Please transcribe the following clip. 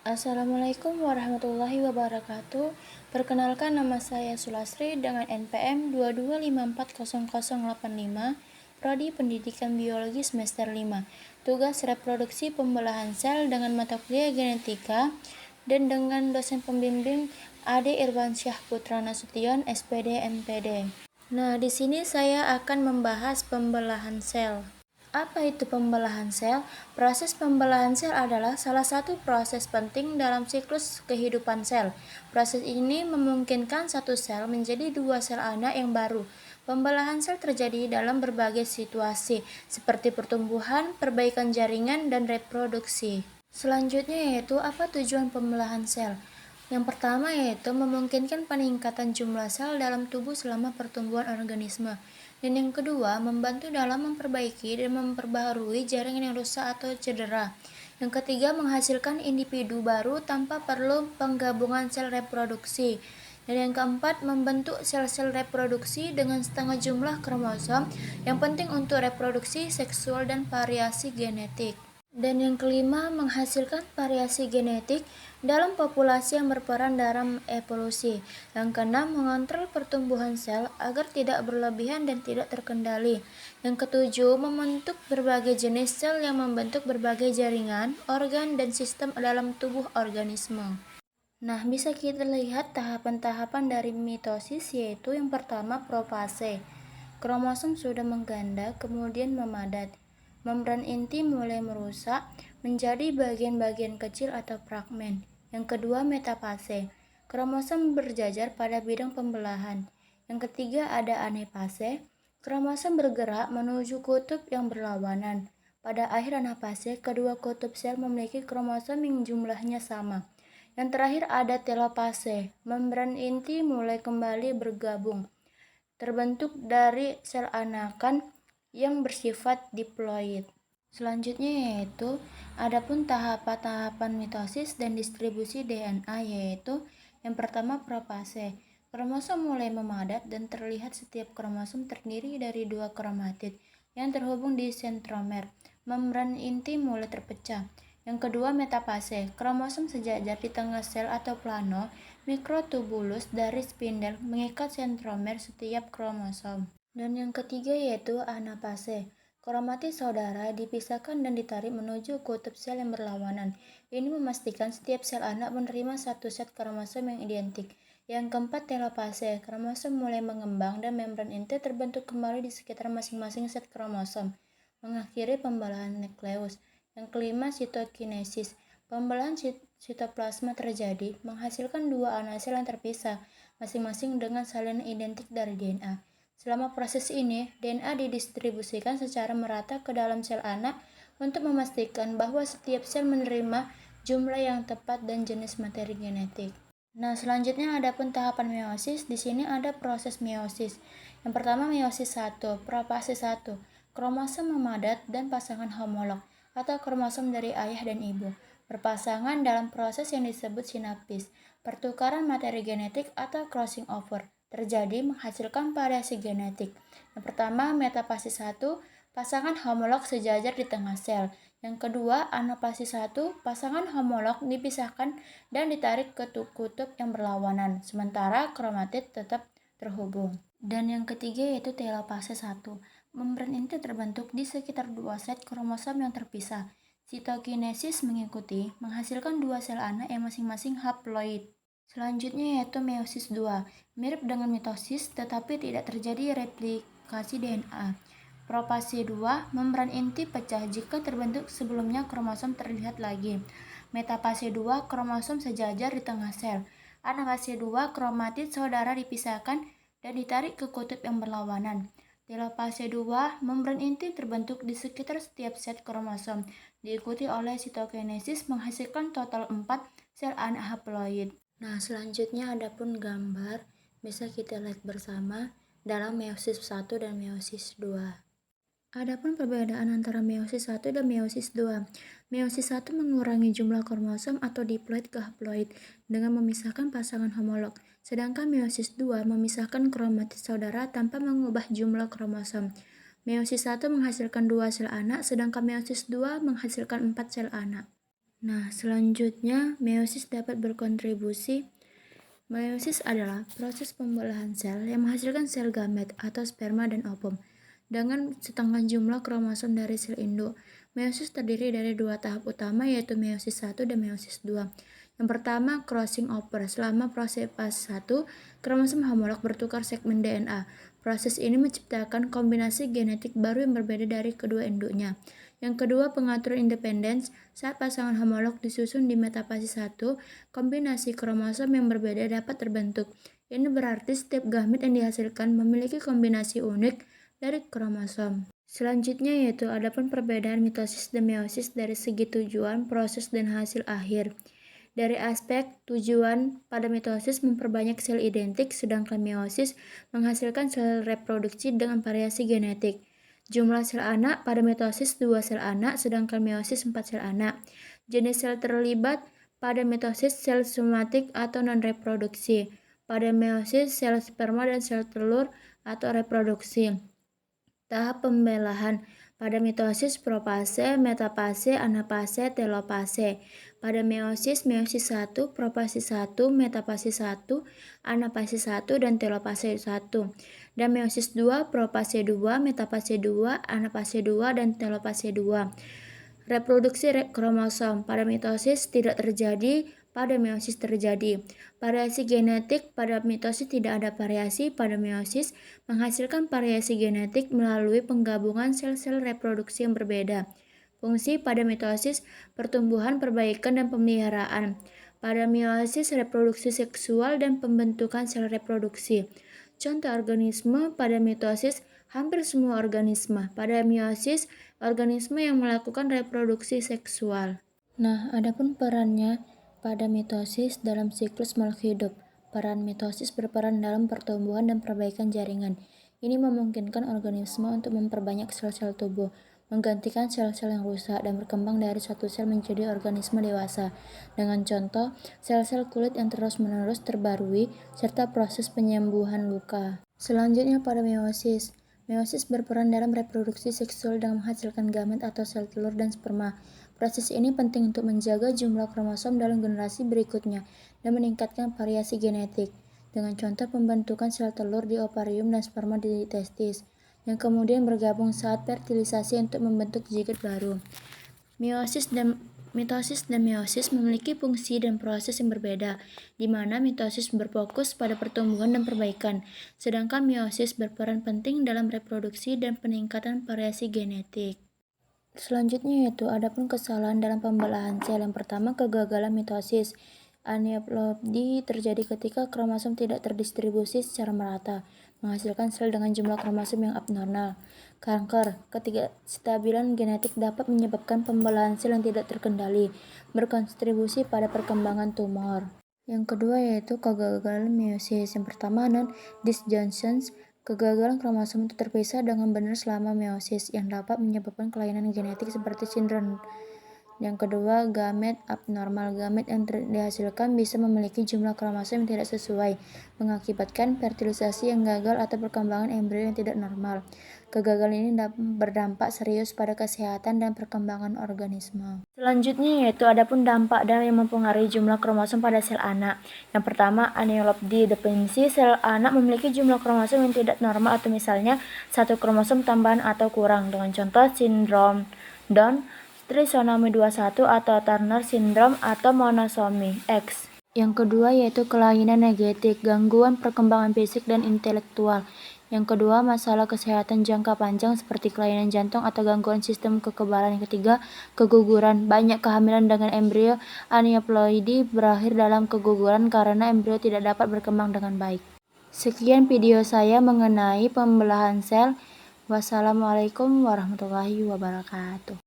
Assalamualaikum warahmatullahi wabarakatuh. Perkenalkan, nama saya Sulasri dengan NPM 225400085, Prodi Pendidikan Biologi semester 5. Tugas reproduksi pembelahan sel dengan mata kuliah genetika dan dengan dosen pembimbing Ade Irwansyah Putra Nasution, SPD MPD. Nah, di sini saya akan membahas pembelahan sel. Apa itu pembelahan sel? Proses pembelahan sel adalah salah satu proses penting dalam siklus kehidupan sel. Proses ini memungkinkan satu sel menjadi dua sel anak yang baru. Pembelahan sel terjadi dalam berbagai situasi, seperti pertumbuhan, perbaikan jaringan, dan reproduksi. Selanjutnya yaitu apa tujuan pembelahan sel? Yang pertama yaitu memungkinkan peningkatan jumlah sel dalam tubuh selama pertumbuhan organisme. Dan yang kedua, membantu dalam memperbaiki dan memperbaharui jaringan yang rusak atau cedera. Yang ketiga, menghasilkan individu baru tanpa perlu penggabungan sel reproduksi. Dan yang keempat, membentuk sel-sel reproduksi dengan setengah jumlah kromosom yang penting untuk reproduksi seksual dan variasi genetik. Dan yang kelima, menghasilkan variasi genetik dalam populasi yang berperan dalam evolusi. Yang keenam, mengontrol pertumbuhan sel agar tidak berlebihan dan tidak terkendali. Yang ketujuh, membentuk berbagai jenis sel yang membentuk berbagai jaringan, organ, dan sistem dalam tubuh organisme. Nah, bisa kita lihat tahapan-tahapan dari mitosis, yaitu yang pertama profase. Kromosom sudah mengganda, kemudian memadat. Membran inti mulai merusak menjadi bagian-bagian kecil atau fragmen. Yang kedua, metafase. Kromosom berjajar pada bidang pembelahan. Yang ketiga, ada anafase. Kromosom bergerak menuju kutub yang berlawanan. Pada akhir anafase, kedua kutub sel memiliki kromosom yang jumlahnya sama. Yang terakhir ada telopase. Membran inti mulai kembali bergabung, terbentuk dari sel anakan yang bersifat diploid. Selanjutnya yaitu adapun tahapan-tahapan mitosis dan distribusi DNA, yaitu yang pertama profase. Kromosom mulai memadat dan terlihat setiap kromosom terdiri dari dua kromatid yang terhubung di sentromer. Membran inti mulai terpecah. Yang kedua, metafase. Kromosom sejajar di tengah sel atau plano mikrotubulus dari spindel mengikat sentromer setiap kromosom. Dan yang ketiga yaitu anafase. Kromatid saudara dipisahkan dan ditarik menuju kutub sel yang berlawanan. Ini memastikan setiap sel anak menerima satu set kromosom yang identik. Yang keempat, telopase. Kromosom mulai mengembang dan membran inti terbentuk kembali di sekitar masing-masing set kromosom, mengakhiri pembelahan nukleus. Yang kelima, sitokinesis. Pembelahan sitoplasma terjadi, menghasilkan dua anak sel yang terpisah, masing-masing dengan salinan identik dari DNA. Selama proses ini, DNA didistribusikan secara merata ke dalam sel anak untuk memastikan bahwa setiap sel menerima jumlah yang tepat dan jenis materi genetik. Nah, selanjutnya adapun tahapan meiosis. Di sini ada proses meiosis. Yang pertama, meiosis 1, profase 1. Kromosom memadat dan pasangan homolog atau kromosom dari ayah dan ibu berpasangan dalam proses yang disebut sinapsis. Pertukaran materi genetik atau crossing over terjadi menghasilkan variasi genetik. Yang pertama, metafase 1, pasangan homolog sejajar di tengah sel. Yang kedua, anafase 1, pasangan homolog dipisahkan dan ditarik ke kutub yang berlawanan, sementara kromatid tetap terhubung. Dan yang ketiga yaitu telopase 1. Membran inti terbentuk di sekitar dua set kromosom yang terpisah. Sitokinesis mengikuti, menghasilkan dua sel anak yang masing-masing haploid. Selanjutnya yaitu meiosis 2. Mirip dengan mitosis tetapi tidak terjadi replikasi DNA. Profase 2, membran inti pecah jika terbentuk sebelumnya kromosom terlihat lagi. Metafase 2, kromosom sejajar di tengah sel. Anafase 2, kromatid saudara dipisahkan dan ditarik ke kutub yang berlawanan. Telopase 2, membran inti terbentuk di sekitar setiap set kromosom, diikuti oleh sitokinesis menghasilkan total 4 sel anak haploid. Nah, selanjutnya adapun gambar bisa kita lihat bersama dalam meiosis 1 dan meiosis 2. Adapun perbedaan antara meiosis 1 dan meiosis 2. Meiosis 1 mengurangi jumlah kromosom atau diploid ke haploid dengan memisahkan pasangan homolog, sedangkan meiosis 2 memisahkan kromatid saudara tanpa mengubah jumlah kromosom. Meiosis 1 menghasilkan 2 sel anak, sedangkan meiosis 2 menghasilkan 4 sel anak. Nah, selanjutnya meiosis dapat berkontribusi. Meiosis adalah proses pembelahan sel yang menghasilkan sel gamet atau sperma dan ovum dengan setengah jumlah kromosom dari sel induk. Meiosis terdiri dari dua tahap utama, yaitu meiosis 1 dan meiosis 2. Yang pertama, crossing over. Selama proses fase 1, kromosom homolog bertukar segmen DNA. Proses ini menciptakan kombinasi genetik baru yang berbeda dari kedua induknya. Yang kedua, pengaturan independens. Saat pasangan homolog disusun di metafase 1, kombinasi kromosom yang berbeda dapat terbentuk. Ini berarti setiap gamet yang dihasilkan memiliki kombinasi unik dari kromosom. Selanjutnya yaitu adapun perbedaan mitosis dan meiosis dari segi tujuan, proses, dan hasil akhir. Dari aspek tujuan, pada mitosis memperbanyak sel identik, sedangkan meiosis menghasilkan sel reproduksi dengan variasi genetik. Jumlah sel anak pada mitosis 2 sel anak, sedangkan meiosis 4 sel anak. Jenis sel terlibat pada mitosis sel somatik atau non-reproduksi. Pada meiosis sel sperma dan sel telur atau reproduksi. Tahap pembelahan pada mitosis profase, metafase, anafase, telopase. Pada meiosis 1, profase 1, metafase 1, anafase 1, dan telopase 1. Dan meiosis 2, profase 2, metafase 2, anafase 2, dan telopase 2. Reproduksi kromosom pada mitosis tidak terjadi, pada meiosis terjadi. Variasi genetik pada mitosis tidak ada variasi, pada meiosis menghasilkan variasi genetik melalui penggabungan sel-sel reproduksi yang berbeda. Fungsi pada mitosis, pertumbuhan, perbaikan, dan pemeliharaan. Pada meiosis, reproduksi seksual dan pembentukan sel reproduksi. Contoh organisme pada mitosis, hampir semua organisme. Pada meiosis, organisme yang melakukan reproduksi seksual. Nah, adapun perannya pada mitosis dalam siklus makhluk hidup. Peran mitosis berperan dalam pertumbuhan dan perbaikan jaringan. Ini memungkinkan organisme untuk memperbanyak sel-sel tubuh, menggantikan sel-sel yang rusak, dan berkembang dari satu sel menjadi organisme dewasa. Dengan contoh, sel-sel kulit yang terus-menerus terbarui, serta proses penyembuhan luka. Selanjutnya pada meiosis. Meiosis berperan dalam reproduksi seksual dengan menghasilkan gamet atau sel telur dan sperma. Proses ini penting untuk menjaga jumlah kromosom dalam generasi berikutnya dan meningkatkan variasi genetik, dengan contoh pembentukan sel telur di ovarium dan sperma di testis, yang kemudian bergabung saat fertilisasi untuk membentuk zigot baru. Mitosis dan meiosis memiliki fungsi dan proses yang berbeda, di mana mitosis berfokus pada pertumbuhan dan perbaikan, sedangkan meiosis berperan penting dalam reproduksi dan peningkatan variasi genetik. Selanjutnya yaitu adapun kesalahan dalam pembelahan sel. Yang pertama, kegagalan mitosis. Aneuploidy terjadi ketika kromosom tidak terdistribusi secara merata, menghasilkan sel dengan jumlah kromosom yang abnormal. Kanker. Ketidakstabilan genetik dapat menyebabkan pembelahan sel yang tidak terkendali, berkontribusi pada perkembangan tumor. Yang kedua yaitu kegagalan meiosis. Yang pertama, non-disjunctions. Kegagalan kromosom untuk terpisah dengan benar selama meiosis yang dapat menyebabkan kelainan genetik seperti sindrom. Yang kedua, gamet abnormal. Gamet yang dihasilkan bisa memiliki jumlah kromosom yang tidak sesuai, mengakibatkan fertilisasi yang gagal atau perkembangan embrio yang tidak normal. Kegagalan ini berdampak serius pada kesehatan dan perkembangan organisme. Selanjutnya yaitu adapun dampak dan yang mempengaruhi jumlah kromosom pada sel anak. Yang pertama, aneuploidy. Definisi sel anak memiliki jumlah kromosom yang tidak normal atau misalnya satu kromosom tambahan atau kurang, dengan contoh sindrom Down, trisomi 21 atau Turner syndrome atau monosomi X. Yang kedua yaitu kelainan genetik, gangguan perkembangan fisik dan intelektual. Yang kedua, masalah kesehatan jangka panjang seperti kelainan jantung atau gangguan sistem kekebalan. Yang ketiga, keguguran. Banyak kehamilan dengan embrio aneuploidy berakhir dalam keguguran karena embrio tidak dapat berkembang dengan baik. Sekian video saya mengenai pembelahan sel. Wassalamualaikum warahmatullahi wabarakatuh.